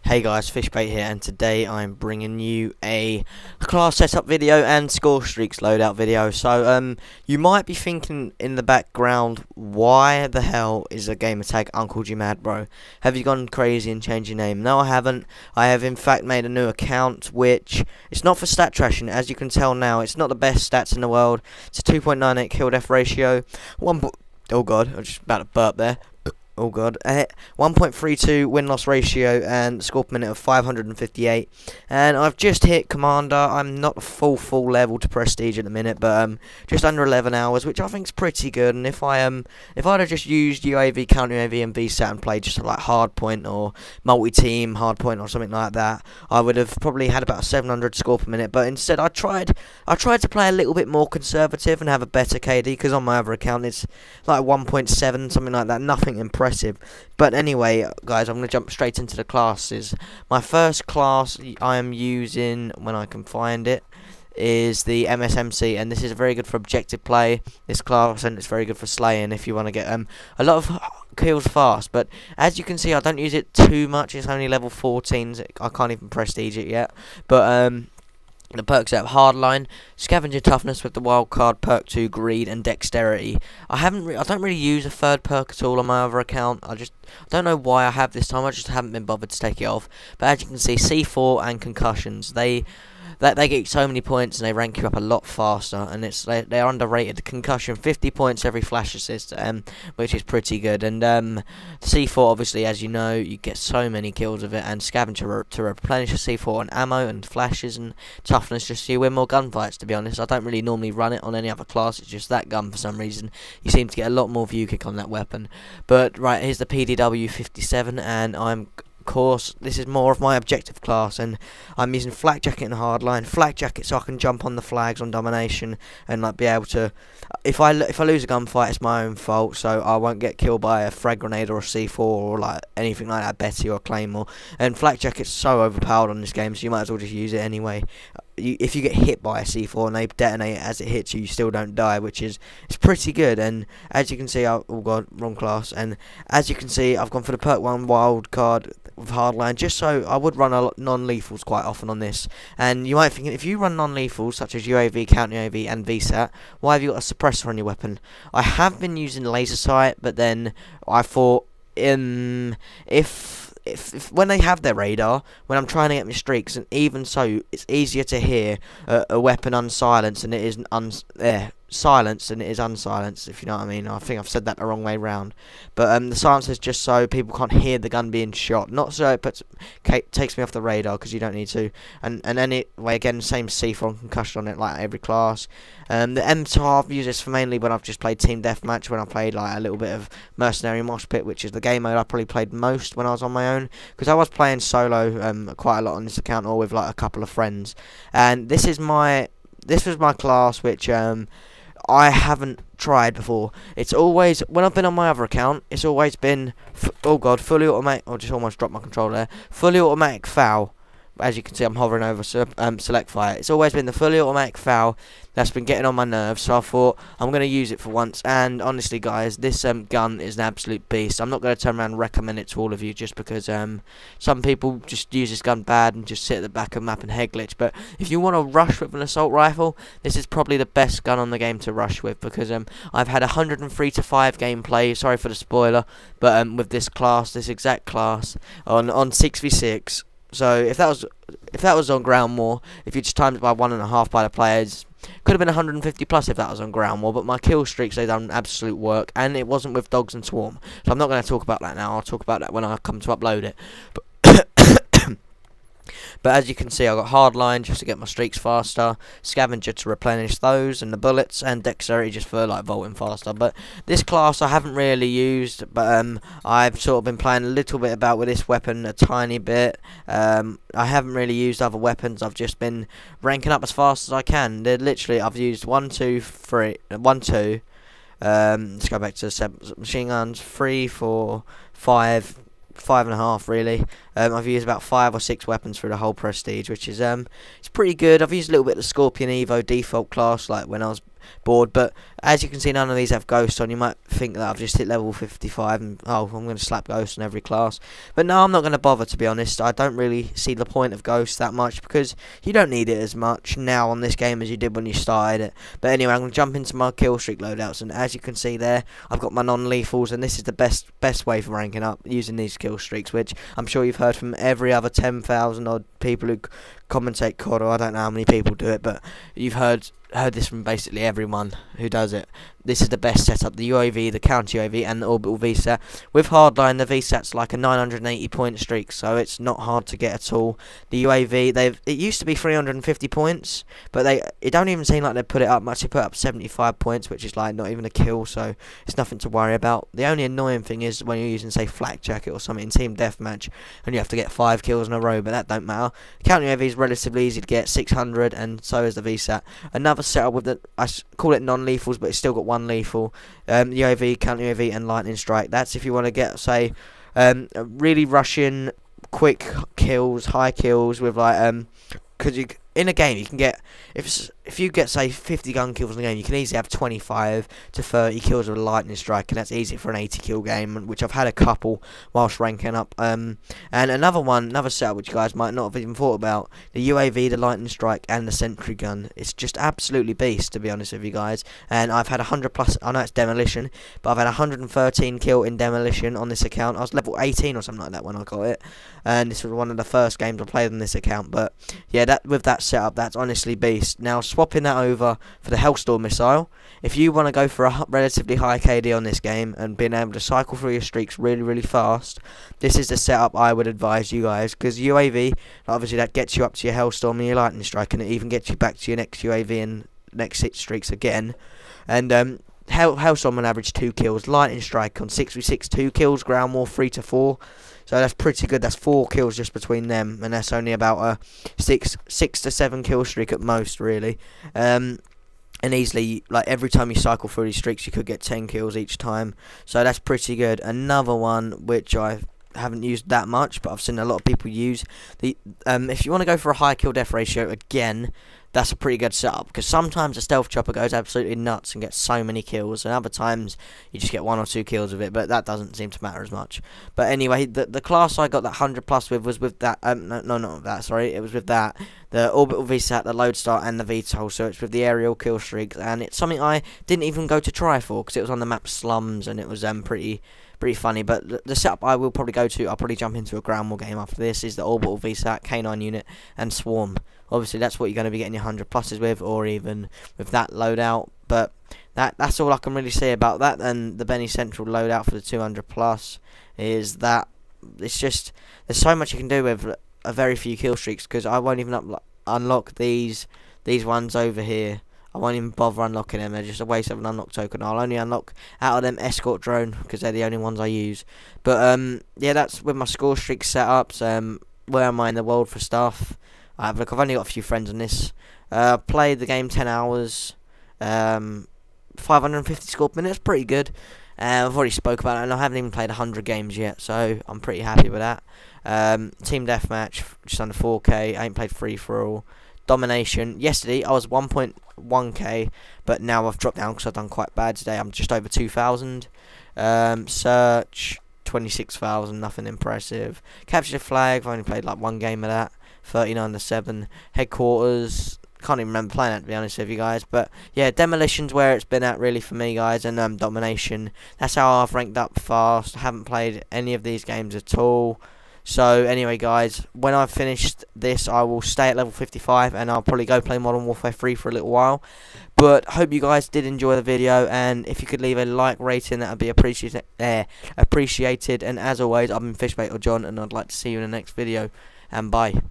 Hey guys, FishBait here, and today I'm bringing you a class setup video and Scorestreak Loadout video. So, you might be thinking in the background, why the hell is a gamer tag Uncle G Mad Bro? Have you gone crazy and changed your name? No, I haven't. I have in fact made a new account, which it's not for stat trashing. As you can tell now, it's not the best stats in the world. It's a 2.98 kill death ratio. Oh god, I was just about to burp there. Oh god, 1.32 win-loss ratio and score per minute of 558. And I've just hit Commander. I'm not full level to Prestige at the minute, but just under 11 hours, which I think is pretty good. And if I'd have just used UAV, counter UAV, and VSAT and played just like hardpoint or multi-team hardpoint or something like that, I would have probably had about 700 score per minute. But instead, I tried to play a little bit more conservative and have a better KD, because on my other account it's like 1.7, something like that. Nothing impressive. But anyway, guys, I'm going to jump straight into the classes. My first class I am using, when I can find it, is the MSMC, and this is very good for objective play, this class, and it's very good for slaying if you want to get a lot of kills fast. But as you can see, I don't use it too much. It's only level 14, so I can't even prestige it yet. But the perks have Hardline, Scavenger Toughness with the Wildcard, Perk 2, Greed, and Dexterity. I don't really use a third perk at all on my other account. I don't know why I have this time. I just haven't been bothered to take it off. But as you can see, C4 and Concussions, they get so many points and they rank you up a lot faster, and they're underrated. Concussion, 50 points every flash assist, which is pretty good. And C4, obviously, as you know, you get so many kills of it, and Scavenger to replenish your C4 and ammo and flashes, and Toughness just so you win more gunfights. To be honest, I don't really normally run it on any other class. It's just that gun for some reason. You seem to get a lot more view kick on that weapon. But right, here's the PDW 57, and course, this is more of my objective class, and I'm using Flak Jacket and Hardline. Flak Jacket so I can jump on the flags on domination and like be able to, if I lose a gunfight, it's my own fault, so I won't get killed by a frag grenade or a C4 or like anything like that, Betty or Claymore. And Flak Jacket's so overpowered on this game, so you might as well just use it anyway. If you get hit by a C4 and they detonate it as it hits you, you still don't die, which is pretty good. And as you can see, oh god, wrong class. And as you can see, I've gone for the perk 1 wild card with Hardline, just so I would run a lot non-lethals quite often on this. And you might think, if you run non-lethals such as UAV, counter UAV, and VSAT, why have you got a suppressor on your weapon? I have been using laser sight, but then I thought, if when they have their radar, when I'm trying to get my streaks, and even so, it's easier to hear a weapon unsilenced than it is silenced than it is unsilenced, if you know what I mean. I think I've said that the wrong way round. But the silence is just so people can't hear the gun being shot, not so it takes me off the radar, because you don't need to. And anyway, again, same C4 and Concussion on it, like every class. The M2 I've used this for mainly when I've just played Team Deathmatch, when I played like a little bit of Mercenary Mosh Pit, which is the game mode I probably played most when I was on my own, because I was playing solo quite a lot on this account, or with like a couple of friends. And this was my class, which I haven't tried before. It's always, when I've been on my other account, it's always been, oh god, fully automatic. I just almost dropped my controller there. Fully automatic foul. As you can see, I'm hovering over select fire. It's always been the fully automatic foul that's been getting on my nerves, so I thought I'm going to use it for once. And honestly, guys, this gun is an absolute beast. I'm not going to turn around and recommend it to all of you, just because some people just use this gun bad and just sit at the back of the map and head glitch. But if you want to rush with an assault rifle, this is probably the best gun on the game to rush with, because I've had 103 to 5 gameplay, sorry for the spoiler, but with this class, this exact class, on 6v6. So if that was on ground war, if you just timed it by 1.5 by the players, could have been 150 plus if that was on ground war. But my kill streaks, they done absolute work, and it wasn't with dogs and swarm. So I'm not going to talk about that now. I'll talk about that when I come to upload it. But as you can see, I got Hardline just to get my streaks faster, Scavenger to replenish those and the bullets, and Dexterity just for like vaulting faster. But this class I haven't really used, but I've sort of been playing a little bit about with this weapon, a tiny bit. I haven't really used other weapons. I've just been ranking up as fast as I can. Literally, I've used 1, 2, 3, 1, 2. Let's go back to 7 machine guns, 3, 4, 5. 5.5 really. I've used about 5 or 6 weapons through the whole prestige, which is it's pretty good. I've used a little bit of the Scorpion Evo default class, like when I was bored, but as you can see, none of these have ghosts on. You might think that I've just hit level 55 and oh, I'm going to slap ghosts on every class, but no, I'm not going to bother, to be honest. I don't really see the point of ghosts that much, because you don't need it as much now on this game as you did when you started it. But anyway, I'm going to jump into my kill streak loadouts, and as you can see there, I've got my non-lethals, and this is the best way for ranking up, using these kill streaks, which I'm sure you've heard from every other 10,000 odd people who commentate COD, or I don't know how many people do it, but you've heard this from basically everyone who does it. This is the best setup: the UAV, the counter UAV, and the orbital VSAT. With hardline, the VSAT's like a 980 point streak, so it's not hard to get at all. The UAV, it used to be 350 points, but it don't even seem like they put it up much. They put up 75 points, which is like not even a kill, so it's nothing to worry about. The only annoying thing is when you're using, say, flak jacket or something in team deathmatch, and you have to get 5 kills in a row, but that don't matter. Counter UAV is relatively easy to get, 600, and so is the VSAT. Another setup with I call it non-lethals, but it's still got one lethal. UAV, counter UAV, and lightning strike. That's if you want to get, say, really rushing, quick kills, high kills with like because in a game you can get, if you get, say, 50 gun kills in a game, you can easily have 25 to 30 kills with a lightning strike, and that's easy for an 80 kill game, which I've had a couple whilst ranking up. And another setup which you guys might not have even thought about: the UAV, the lightning strike, and the sentry gun. It's just absolutely beast, to be honest with you guys. And I've had 100 plus. I know it's demolition, but I've had 113 kill in demolition on this account. I was level 18 or something like that when I got it, and this was one of the first games I played on this account. But yeah, with that setup, that's honestly beast. Now, swapping that over for the Hellstorm missile, if you want to go for a relatively high KD on this game and being able to cycle through your streaks really fast, this is the setup I would advise you guys, because UAV, obviously, that gets you up to your Hellstorm and your lightning strike, and it even gets you back to your next UAV and next 6 streaks again. And Hellstorm on average 2 kills, lightning strike on 6v6 2 kills, ground war 3 to 4. So that's pretty good. That's 4 kills just between them, and that's only about a 6 to 7 kill streak at most, really. And easily, like, every time you cycle through these streaks, you could get 10 kills each time. So that's pretty good. Another one which I haven't used that much, but I've seen a lot of people use, if you want to go for a high kill death ratio again, that's a pretty good setup, because sometimes a stealth chopper goes absolutely nuts and gets so many kills, and other times you just get 1 or 2 kills with it, but that doesn't seem to matter as much. But anyway, the class I got that 100 plus with was with that, no, not that, sorry, it was with that, the orbital VSAT, the lodestar, and the VTOL, so it's with the aerial kill streaks, and it's something I didn't even go to try for, because it was on the map Slums, and it was pretty funny. But the setup I will probably go to, I'll probably jump into a ground war game after this, is the orbital VSAT, K9 unit, and Swarm. Obviously that's what you're going to be getting your 100 pluses with, or even with that loadout. But that's all I can really say about that. And the Benny Central loadout for the 200 plus is that it's just, there's so much you can do with a very few kill streaks, because I won't even unlock these ones over here. I won't even bother unlocking them. They're just a waste of an unlock token. I'll only unlock out of them escort drone, because they're the only ones I use. But yeah, that's with my score streak setups. Where am I in the world for stuff? Look, I've only got a few friends on this. Played the game 10 hours, 550 scored minutes, pretty good. I've already spoke about it, and I haven't even played 100 games yet, so I'm pretty happy with that. Team deathmatch, just under 4k. I ain't played free for all. Domination. Yesterday I was 1.1k, but now I've dropped down because I've done quite bad today. I'm just over 2,000. Search 26,000, nothing impressive. Capture the flag, I've only played like 1 game of that. 39 to 7. Headquarters, can't even remember playing that, to be honest with you guys. But yeah, demolition's where it's been at really for me, guys, and domination. That's how I've ranked up fast. I haven't played any of these games at all. So anyway, guys, when I've finished this, I will stay at level 55, and I'll probably go play Modern Warfare 3 for a little while. But hope you guys did enjoy the video, and if you could leave a like rating, that would be appreciated. And as always, I've been FishBait or John, and I'd like to see you in the next video. And bye.